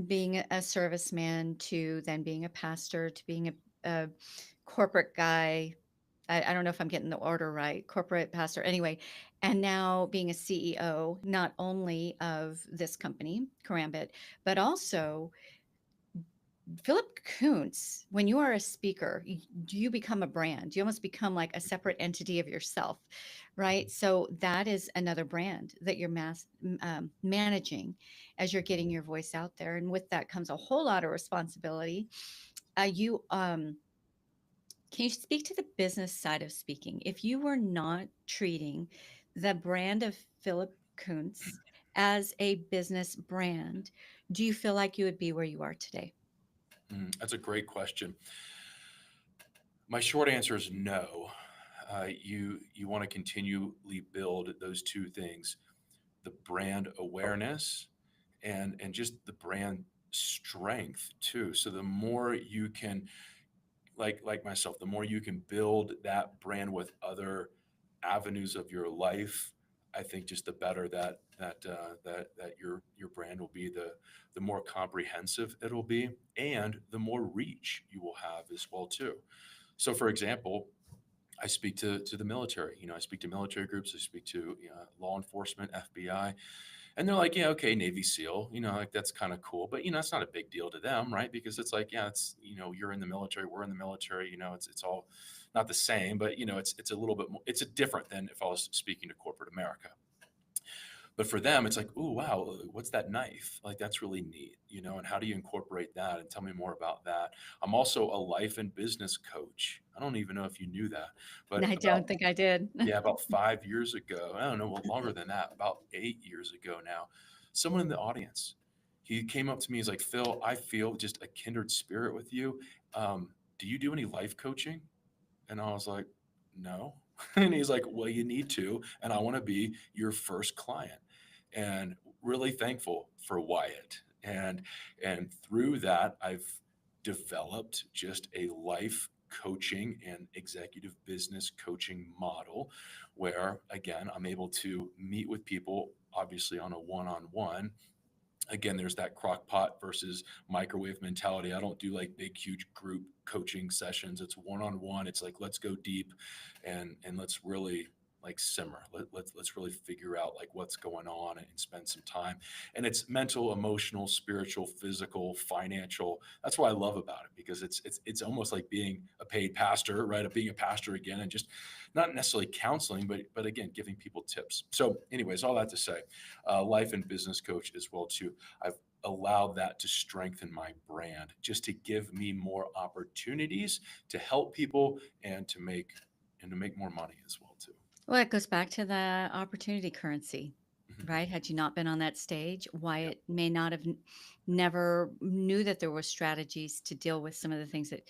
Speaker 1: being a serviceman to then being a pastor to being a corporate guy. I don't know if I'm getting the order right, corporate pastor, anyway, and now being a CEO, not only of this company, Karambit, but also Philip Kuntz. When you are a speaker, do you become a brand? You almost become like a separate entity of yourself, right? So that is another brand that you're managing as you're getting your voice out there, and with that comes a whole lot of responsibility. You Can you speak to the business side of speaking? If you were not treating the brand of Philip Kuntz as a business brand, do you feel like you would be where you are today?
Speaker 2: That's a great question. My short answer is no. You want to continually build those two things. the brand awareness and just the brand strength too. So the more you can, like myself, the more you can build that brand with other avenues of your life, I think just the better that your brand will be, the more comprehensive it'll be, and the more reach you will have as well too. So, for example, I speak to the military. I speak to military groups. I speak to law enforcement, FBI, and they're like, yeah, okay, Navy SEAL, like that's kind of cool, but it's not a big deal to them, right? Because it's like, yeah, it's you're in the military, we're in the military, it's all not the same, but it's a little bit more, it's a different than if I was speaking to corporate America. But for them, it's like, oh wow, what's that knife? Like that's really neat, and how do you incorporate that? And tell me more about that. I'm also a life and business coach. I don't even know if you knew that, but
Speaker 1: I don't think I did.
Speaker 2: about 5 years ago, I don't know, well, longer than that, about 8 years ago now, someone in the audience, he came up to me. He's like, Phil, I feel just a kindred spirit with you. Do you do any life coaching? And I was like, no. And he's like, well, you need to. And I want to be your first client. And really thankful for Wyatt. And through that, I've developed just a life coaching and executive business coaching model where, again, I'm able to meet with people, obviously on a one-on-one. Again, there's that crock pot versus microwave mentality. I don't do like big, huge group coaching sessions. It's one-on-one. It's like, let's go deep and let's really like simmer. Let's really figure out like what's going on and spend some time. And it's mental, emotional, spiritual, physical, financial. That's what I love about it, because it's almost like being a paid pastor, right? Of being a pastor again, and just not necessarily counseling, but again, giving people tips. So anyways, all that to say, life and business coach as well too. I've allowed that to strengthen my brand, just to give me more opportunities to help people and to make more money as well too.
Speaker 1: Well, it goes back to the opportunity currency,
Speaker 2: Mhm.
Speaker 1: right? Had you not been on that stage,
Speaker 2: Yep,
Speaker 1: Wyatt may not have never knew that there were strategies to deal with some of the things that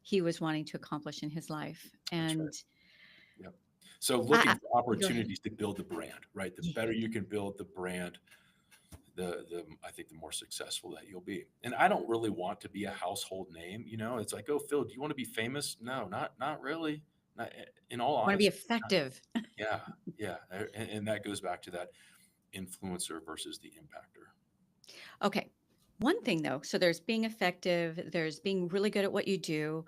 Speaker 1: he was wanting to accomplish in his life.
Speaker 2: that's right.
Speaker 1: And
Speaker 2: Yep. So
Speaker 1: I,
Speaker 2: looking for
Speaker 1: go ahead.
Speaker 2: opportunities to build the brand, right? The
Speaker 1: Yeah.
Speaker 2: better you can build the brand, the I think the more successful that you'll be. And I don't really want to be a household name. It's like, oh, Phil, do you want to be famous? No, not really. Not, in all
Speaker 1: Want to be
Speaker 2: honesty.
Speaker 1: effective.
Speaker 2: Yeah, yeah, and that goes back to that influencer versus the impactor.
Speaker 1: Okay. One thing though, so there's being effective, there's being really good at what you do,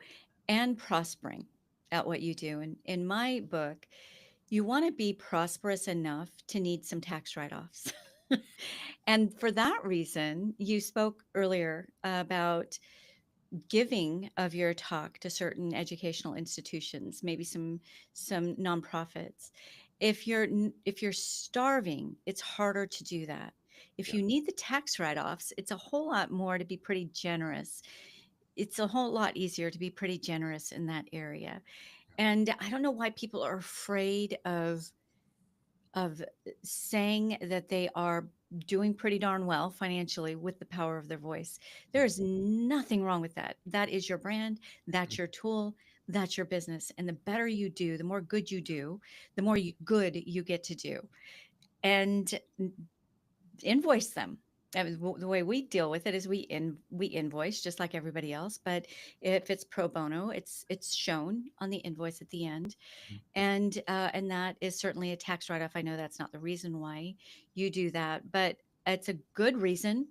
Speaker 1: and prospering at what you do. And in my book, you want to be prosperous enough to need some tax write offs. And for that reason, you spoke earlier about giving of your talk to certain educational institutions, maybe some nonprofits. If you're starving, it's harder to do that. If
Speaker 2: Yeah,
Speaker 1: you need the tax write-offs, it's a whole lot more to be pretty generous. It's a whole lot easier to be pretty generous in that area. And I don't know why people are afraid of saying that they are doing pretty darn well financially with the power of their voice. There is nothing wrong with that. That is your brand, that's your tool, that's your business. And the better you do, the more good you do, the more good you get to do. And invoice them. I mean, the way we deal with it is we invoice just like everybody else. But if it's pro bono, it's shown on the invoice at the end, and that is certainly a tax write-off. I know that's not the reason why you do that, but it's a good reason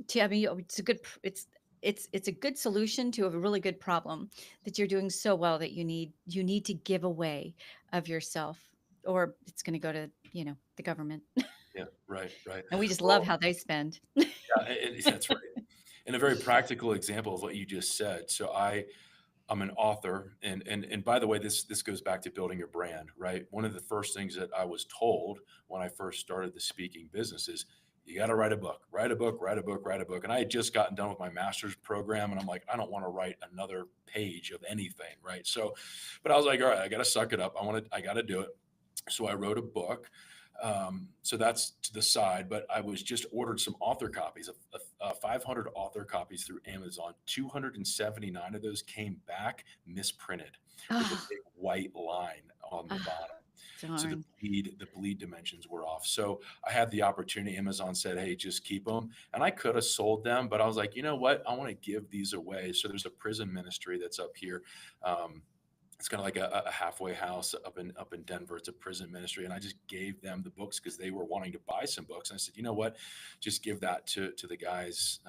Speaker 1: to. I mean, it's a good. It's a good solution to a really good problem that you're doing so well that you need to give away of yourself, or it's going to go to the government,
Speaker 2: yeah, right, right.
Speaker 1: and we just love
Speaker 2: Well,
Speaker 1: how they spend.
Speaker 2: yeah, that's right. And a very practical example of what you just said. So I'm an author, and by the way, this goes back to building your brand, right? One of the first things that I was told when I first started the speaking business is you got to write a book, write a book, write a book, write a book. And I had just gotten done with my master's program, and I'm like, I don't want to write another page of anything, right? So, but I was like, all right, I got to suck it up. I got to do it. So I wrote a book. So that's to the side, but I was just ordered some author copies of 500 author copies through Amazon. 279 of those came back misprinted with a
Speaker 1: Ah,
Speaker 2: big white line on the
Speaker 1: ah,
Speaker 2: bottom. So
Speaker 1: Darn.
Speaker 2: the bleed dimensions were off. So I had the opportunity. Amazon said, "Hey, just keep them," and I could have sold them, but I was like, you know what? I want to give these away. So there's a prison ministry that's up here. Um, it's kind of like a halfway house up in Denver. It's a prison ministry, and I just gave them the books because they were wanting to buy some books. And I said, you know what, just give that to the guys,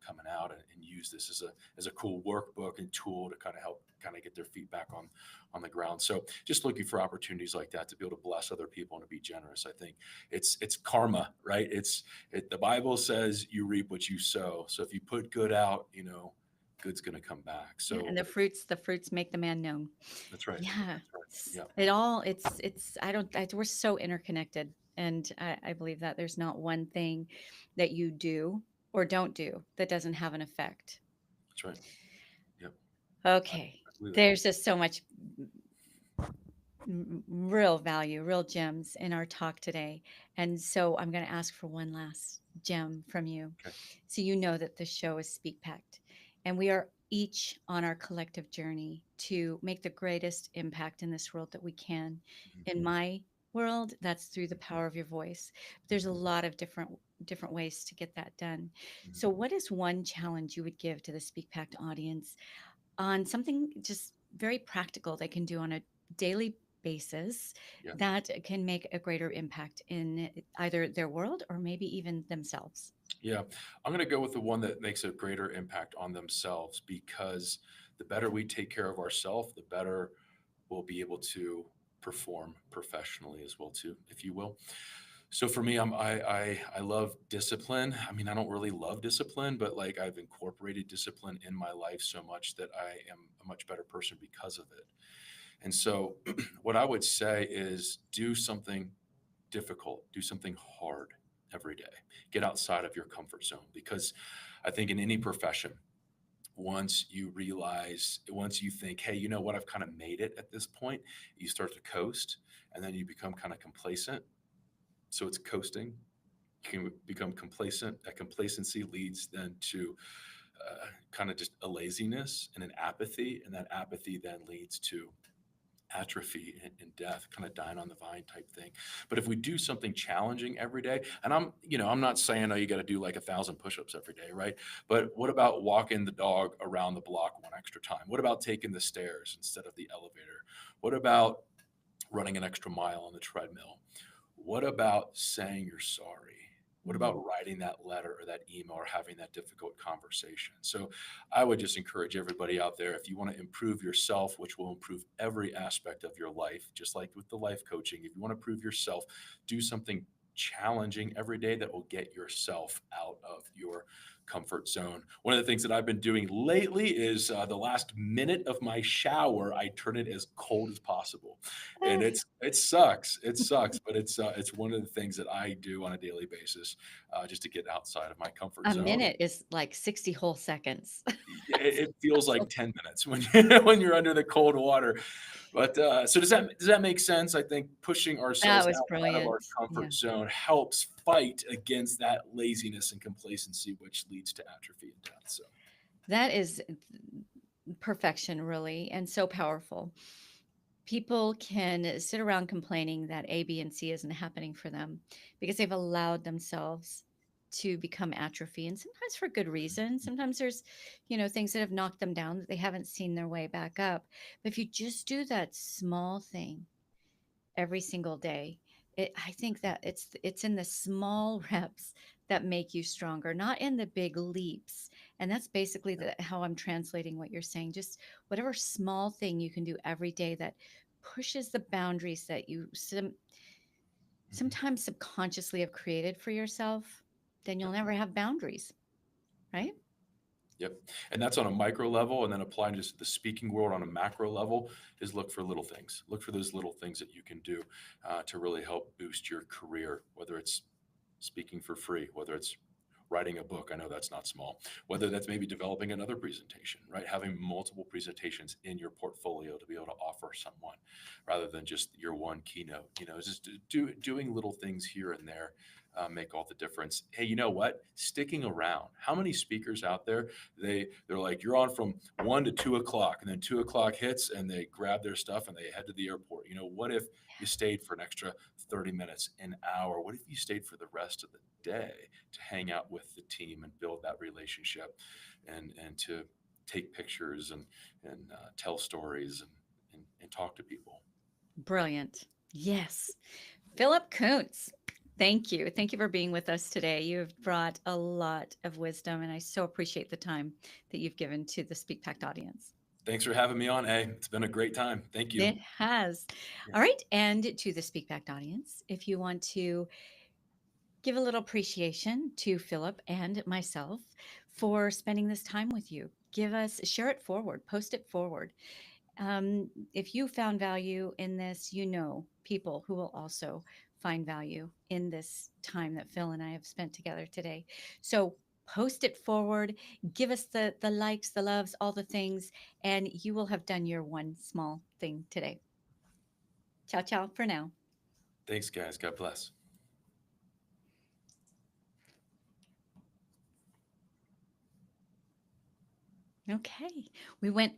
Speaker 2: coming out, and use this as a cool workbook and tool to kind of help kind of get their feet back on the ground. So just looking for opportunities like that to be able to bless other people and to be generous. I think it's karma, right? The Bible says you reap what you sow. So if you put good out, good's going to come back.
Speaker 1: Yeah, and
Speaker 2: So
Speaker 1: the fruits make the man known.
Speaker 2: that's right.
Speaker 1: Yeah.
Speaker 2: That's right.
Speaker 1: It's
Speaker 2: Yeah.
Speaker 1: it all it's I don't I, we're so interconnected, and I believe that there's not one thing that you do or don't do that doesn't have an effect.
Speaker 2: That's right. Yep. I,
Speaker 1: Okay.
Speaker 2: I believe that.
Speaker 1: There's just so much real value, real gems in our talk today. And so I'm going to ask for one last gem from you.
Speaker 2: Okay.
Speaker 1: So you know that this show is Speak Pact, and we are each on our collective journey to make the greatest impact in this world that we can.
Speaker 2: Mhm.
Speaker 1: In my world, that's through the power of your voice. There's a lot of different ways to get that done.
Speaker 2: Mhm.
Speaker 1: So what is one challenge you would give to the Speak Pact audience on something just very practical they can do on a daily basis
Speaker 2: Yeah.
Speaker 1: that can make a greater impact in either their world or maybe even themselves?
Speaker 2: Yeah. I'm going to go with the one that makes a greater impact on themselves, because the better we take care of ourselves, the better we'll be able to perform professionally as well too, if you will. So for me, I love discipline. I mean, I don't really love discipline, but like I've incorporated discipline in my life so much that I am a much better person because of it. And so what I would say is do something difficult, do something hard every day. Get outside of your comfort zone, because I think in any profession, once you think, hey, you know what, I've kind of made it at this point, you start to coast, and then you become kind of complacent. So it's coasting. You can become complacent. That complacency leads then to kind of just a laziness and an apathy. And that apathy then leads to atrophy and death, kind of dying on the vine type thing. But if we do something challenging every day, and I'm not saying, oh, you got to do like 1,000 push-ups every day, right? But what about walking the dog around the block one extra time? What about taking the stairs instead of the elevator? What about running an extra mile on the treadmill? What about saying you're sorry? What about
Speaker 1: Mhm.
Speaker 2: writing that letter or that email or having that difficult conversation? So I would just encourage everybody out there, if you want to improve yourself, which will improve every aspect of your life, just like with the life coaching, if you want to improve yourself, do something challenging every day that will get yourself out of your comfort zone. One of the things that I've been doing lately is the last minute of my shower, I turn it as cold as possible, and
Speaker 1: Eh,
Speaker 2: it sucks, but it's one of the things that I do on a daily basis, just to get outside of my comfort
Speaker 1: a
Speaker 2: zone.
Speaker 1: minute is like 60 whole seconds.
Speaker 2: It feels
Speaker 1: So
Speaker 2: like 10 minutes when when you're under the cold water. But so does that make sense? I think pushing
Speaker 1: that
Speaker 2: ourselves
Speaker 1: was
Speaker 2: outside of our
Speaker 1: brilliant. Yeah.
Speaker 2: comfort zone helps fight against that laziness and complacency, which leads to atrophy and death. So
Speaker 1: That is perfection, really, and so powerful. People can sit around complaining that A, B, and C isn't happening for them because they've allowed themselves to become atrophy, and sometimes for good reason. Sometimes there's, things that have knocked them down that they haven't seen their way back up. But if you just do that small thing every single day, I think that it's in the small reps that make you stronger, not in the big leaps. And that's basically how I'm translating what you're saying. Just whatever small thing you can do every day that pushes the boundaries that you
Speaker 2: mhm.
Speaker 1: sometimes subconsciously have created for yourself, then you'll
Speaker 2: Yep.
Speaker 1: never have boundaries, right?
Speaker 2: Yep. And that's on a micro level. And then applying just the speaking world on a macro level is look for little things. Look for those little things that you can do to really help boost your career, whether it's speaking for free, whether it's writing a book. I know that's not small. Whether that's maybe developing another presentation, right? Having multiple presentations in your portfolio to be able to offer someone rather than just your one keynote. Just doing little things here and there make all the difference. Hey, you know what? Sticking around. How many speakers out there? They're like, you're on from 1 to 2 o'clock, and then 2 o'clock hits, and they grab their stuff and they head to the airport. You know, what if you stayed for an extra 30 minutes, an hour? What if you stayed for the rest of the day to hang out with the team and build that relationship, and to take pictures and tell stories and talk to people.
Speaker 1: Brilliant. Yes. Philip Kuntz, thank you. Thank you for being with us today. You have brought a lot of wisdom, and I so appreciate the time that you've given to the Speak Packed audience.
Speaker 2: Thanks for having me on, A. It's been a great time. Thank you.
Speaker 1: It has.
Speaker 2: Yeah.
Speaker 1: All right. And to the Speak Packed audience, if you want to give a little appreciation to Philip and myself for spending this time with you, share it forward, post it forward. If you found value in this, you know people who will also find value in this time that Phil and I have spent together today. So post it forward, give us the likes, the loves, all the things, and you will have done your one small thing today. Ciao, ciao for now.
Speaker 2: Thanks, guys. God bless.
Speaker 1: Okay. We went